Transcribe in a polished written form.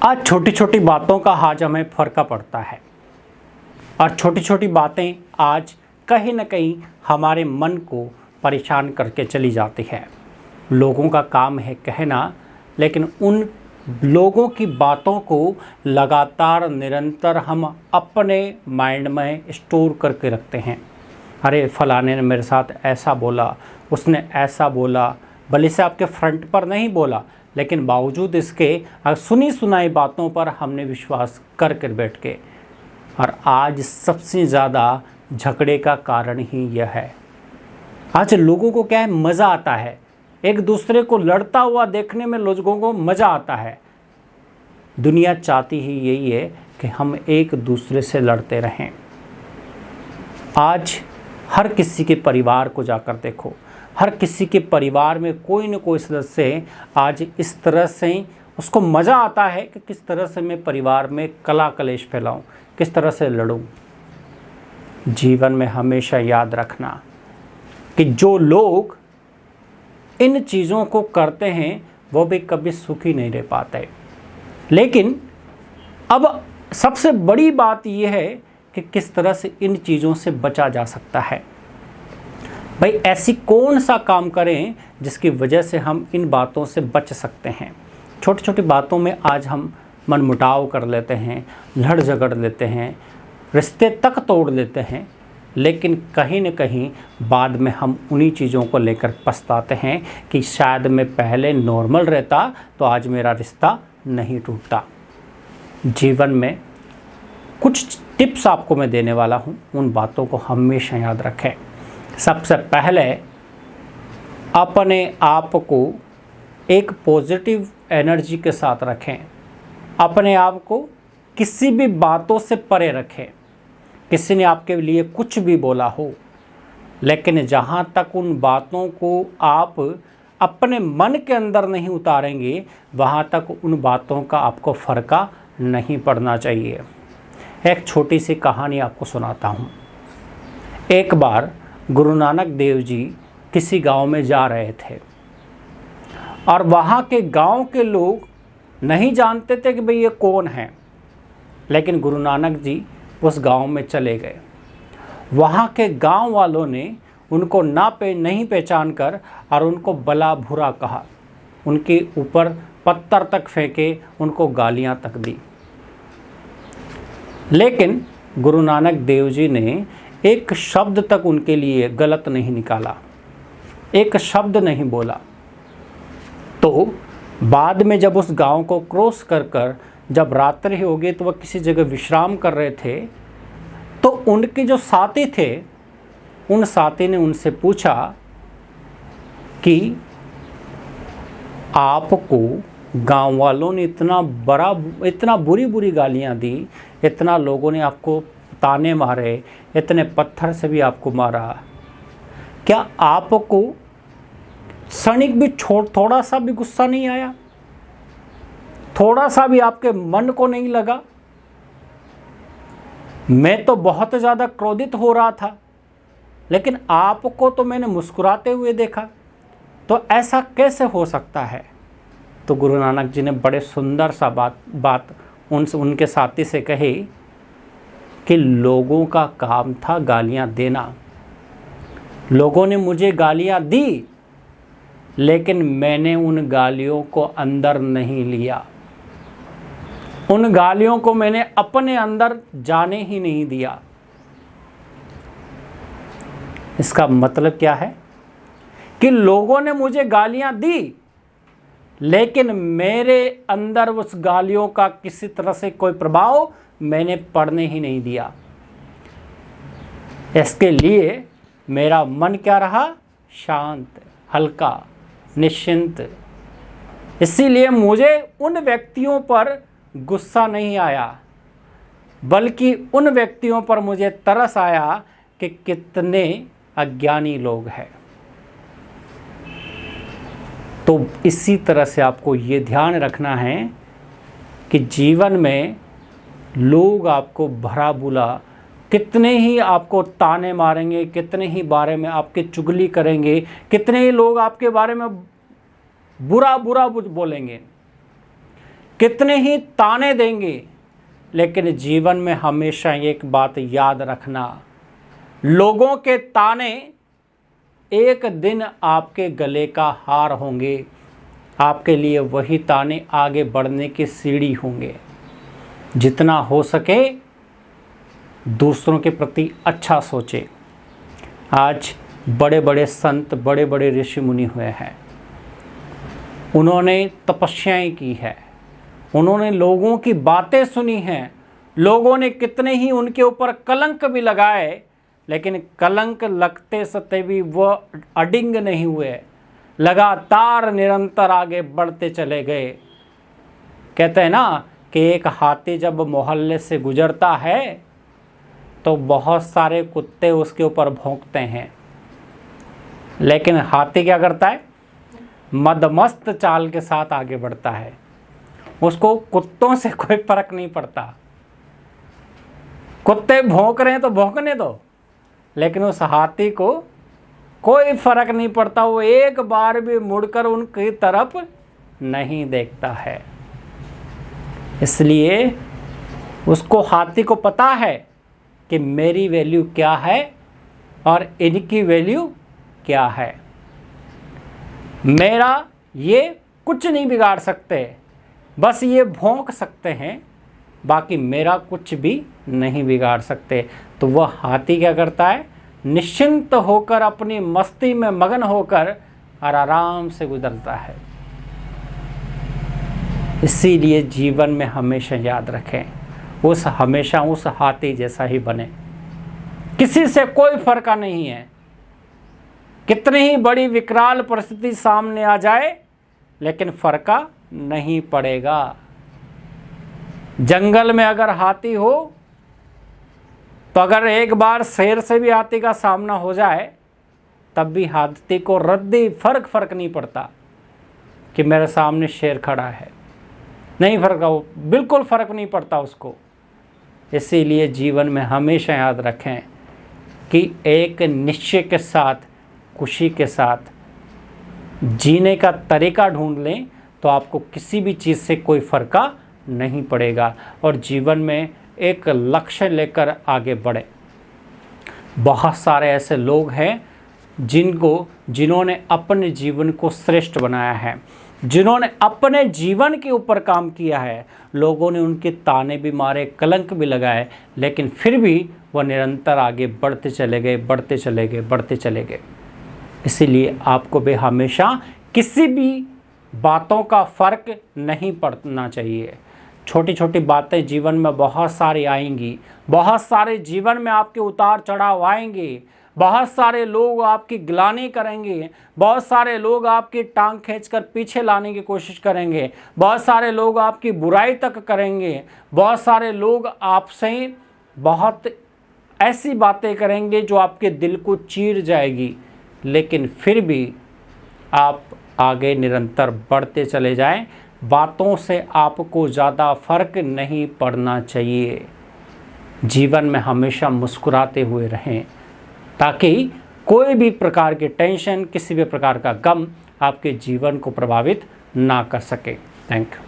आज छोटी छोटी बातों का आज हमें फ़र्क पड़ता है और छोटी छोटी बातें आज कहीं ना कहीं हमारे मन को परेशान करके चली जाती है। लोगों का काम है कहना, लेकिन उन लोगों की बातों को लगातार निरंतर हम अपने माइंड में स्टोर करके रखते हैं। अरे फलाने ने मेरे साथ ऐसा बोला, उसने ऐसा बोला, भले से आपके फ्रंट पर नहीं बोला, लेकिन बावजूद इसके सुनी सुनाई बातों पर हमने विश्वास कर कर बैठ के। और आज सबसे ज़्यादा झगड़े का कारण ही यह है। आज लोगों को क्या है, मज़ा आता है, एक दूसरे को लड़ता हुआ देखने में लोगों को मज़ा आता है। दुनिया चाहती ही यही है कि हम एक दूसरे से लड़ते रहें। आज हर किसी के परिवार को जाकर देखो, हर किसी के परिवार में कोई न कोई सदस्य आज इस तरह से उसको मज़ा आता है कि किस तरह से मैं परिवार में कला कलेश फैलाऊं, किस तरह से लड़ूं। जीवन में हमेशा याद रखना कि जो लोग इन चीज़ों को करते हैं वो भी कभी सुखी नहीं रह पाते। लेकिन अब सबसे बड़ी बात यह है कि किस तरह से इन चीज़ों से बचा जा सकता है। भाई ऐसी कौन सा काम करें जिसकी वजह से हम इन बातों से बच सकते हैं। छोटी छोटी बातों में आज हम मनमुटाव कर लेते हैं, लड़ झगड़ लेते हैं, रिश्ते तक तोड़ लेते हैं, लेकिन कहीं न कहीं बाद में हम उन्हीं चीज़ों को लेकर पछताते हैं कि शायद मैं पहले नॉर्मल रहता तो आज मेरा रिश्ता नहीं टूटता। जीवन में कुछ टिप्स आपको मैं देने वाला हूँ, उन बातों को हमेशा याद रखें। सबसे पहले अपने आप को एक पॉजिटिव एनर्जी के साथ रखें। अपने आप को किसी भी बातों से परे रखें। किसी ने आपके लिए कुछ भी बोला हो, लेकिन जहाँ तक उन बातों को आप अपने मन के अंदर नहीं उतारेंगे, वहाँ तक उन बातों का आपको फ़र्क नहीं पड़ना चाहिए। एक छोटी सी कहानी आपको सुनाता हूँ। एक बार गुरु नानक देव जी किसी गांव में जा रहे थे और वहाँ के गांव के लोग नहीं जानते थे कि भाई ये कौन है, लेकिन गुरु नानक जी उस गांव में चले गए। वहाँ के गांव वालों ने उनको नहीं पहचान कर और उनको भला बुरा कहा, उनके ऊपर पत्थर तक फेंके, उनको गालियाँ तक दी। लेकिन गुरु नानक देव जी ने एक शब्द तक उनके लिए गलत नहीं निकाला, एक शब्द नहीं बोला। तो बाद में जब उस गांव को क्रॉस कर जब रात्रि हो गई तो वह किसी जगह विश्राम कर रहे थे, तो उनके जो साथी थे, उन साथी ने उनसे पूछा कि आपको गांव वालों ने इतना बुरी बुरी गालियां दी, इतना लोगों ने आपको ताने मारे, इतने पत्थर से भी आपको मारा, क्या आपको क्षणिक भी थोड़ा सा भी गुस्सा नहीं आया? थोड़ा सा भी आपके मन को नहीं लगा? मैं तो बहुत ज़्यादा क्रोधित हो रहा था, लेकिन आपको तो मैंने मुस्कुराते हुए देखा, तो ऐसा कैसे हो सकता है? तो गुरु नानक जी ने बड़े सुंदर सा बात उनके साथी से कही कि लोगों का काम था गालियां देना। लोगों ने मुझे गालियां दी, लेकिन मैंने उन गालियों को अंदर नहीं लिया, उन गालियों को मैंने अपने अंदर जाने ही नहीं दिया। इसका मतलब क्या है कि लोगों ने मुझे गालियां दी, लेकिन मेरे अंदर उस गालियों का किसी तरह से कोई प्रभाव मैंने पढ़ने ही नहीं दिया। इसके लिए मेरा मन क्या रहा? शांत, हल्का, निश्चिंत। इसीलिए मुझे उन व्यक्तियों पर गुस्सा नहीं आया, बल्कि उन व्यक्तियों पर मुझे तरस आया कि कितने अज्ञानी लोग हैं। तो इसी तरह से आपको ये ध्यान रखना है कि जीवन में लोग आपको भला बुरा कितने ही आपको ताने मारेंगे, कितने ही बारे में आपके चुगली करेंगे, कितने ही लोग आपके बारे में बुरा बोलेंगे, कितने ही ताने देंगे, लेकिन जीवन में हमेशा एक बात याद रखना, लोगों के ताने एक दिन आपके गले का हार होंगे, आपके लिए वही ताने आगे बढ़ने की सीढ़ी होंगे। जितना हो सके दूसरों के प्रति अच्छा सोचे। आज बड़े बड़े संत, बड़े बड़े ऋषि मुनि हुए हैं, उन्होंने तपस्याएं की है, उन्होंने लोगों की बातें सुनी हैं, लोगों ने कितने ही उनके ऊपर कलंक भी लगाए, लेकिन कलंक लगते सत्ते भी वो अडिंग नहीं हुए, लगातार निरंतर आगे बढ़ते चले गए। कहते हैं ना कि एक हाथी जब मोहल्ले से गुजरता है तो बहुत सारे कुत्ते उसके ऊपर भौंकते हैं, लेकिन हाथी क्या करता है? मदमस्त चाल के साथ आगे बढ़ता है। उसको कुत्तों से कोई फर्क नहीं पड़ता। कुत्ते भौंक रहे हैं तो भौंकने दो, लेकिन उस हाथी को कोई फर्क नहीं पड़ता। वो एक बार भी मुड़कर उनकी तरफ नहीं देखता है। इसलिए उसको, हाथी को पता है कि मेरी वैल्यू क्या है और इनकी वैल्यू क्या है। मेरा ये कुछ नहीं बिगाड़ सकते, बस ये भौंक सकते हैं, बाकी मेरा कुछ भी नहीं बिगाड़ सकते। तो वह हाथी क्या करता है? निश्चिंत होकर, अपनी मस्ती में मगन होकर और आराम से गुजरता है। इसीलिए जीवन में हमेशा याद रखें, हमेशा उस हाथी जैसा ही बने। किसी से कोई फर्क नहीं है, कितनी ही बड़ी विकराल परिस्थिति सामने आ जाए, लेकिन फर्क नहीं पड़ेगा। जंगल में अगर हाथी हो तो अगर एक बार शेर से भी हाथी का सामना हो जाए, तब भी हाथी को रद्दी फर्क नहीं पड़ता कि मेरे सामने शेर खड़ा है, नहीं बिल्कुल फर्क नहीं पड़ता उसको। इसीलिए जीवन में हमेशा याद रखें कि एक निश्चय के साथ, खुशी के साथ जीने का तरीका ढूंढ लें तो आपको किसी भी चीज़ से कोई फर्क नहीं पड़ेगा और जीवन में एक लक्ष्य लेकर आगे बढ़े। बहुत सारे ऐसे लोग हैं जिन्होंने अपने जीवन को श्रेष्ठ बनाया है, जिन्होंने अपने जीवन के ऊपर काम किया है। लोगों ने उनके ताने भी मारे, कलंक भी लगाए, लेकिन फिर भी वह निरंतर आगे बढ़ते चले गए। इसीलिए आपको भी हमेशा किसी भी बातों का फर्क नहीं पड़ना चाहिए। छोटी छोटी बातें जीवन में बहुत सारी आएंगी, बहुत सारे जीवन में आपके उतार चढ़ाव आएंगे, बहुत सारे लोग आपकी गिलानी करेंगे, बहुत सारे लोग आपकी टांग खींचकर पीछे लाने की कोशिश करेंगे, बहुत सारे लोग आपकी बुराई तक करेंगे, बहुत सारे लोग आपसे बहुत ऐसी बातें करेंगे जो आपके दिल को चीर जाएगी, लेकिन फिर भी आप आगे निरंतर बढ़ते चले जाएं। बातों से आपको ज़्यादा फर्क नहीं पड़ना चाहिए। जीवन में हमेशा मुस्कुराते हुए रहें, ताकि कोई भी प्रकार की टेंशन, किसी भी प्रकार का गम आपके जीवन को प्रभावित ना कर सके। Thank you.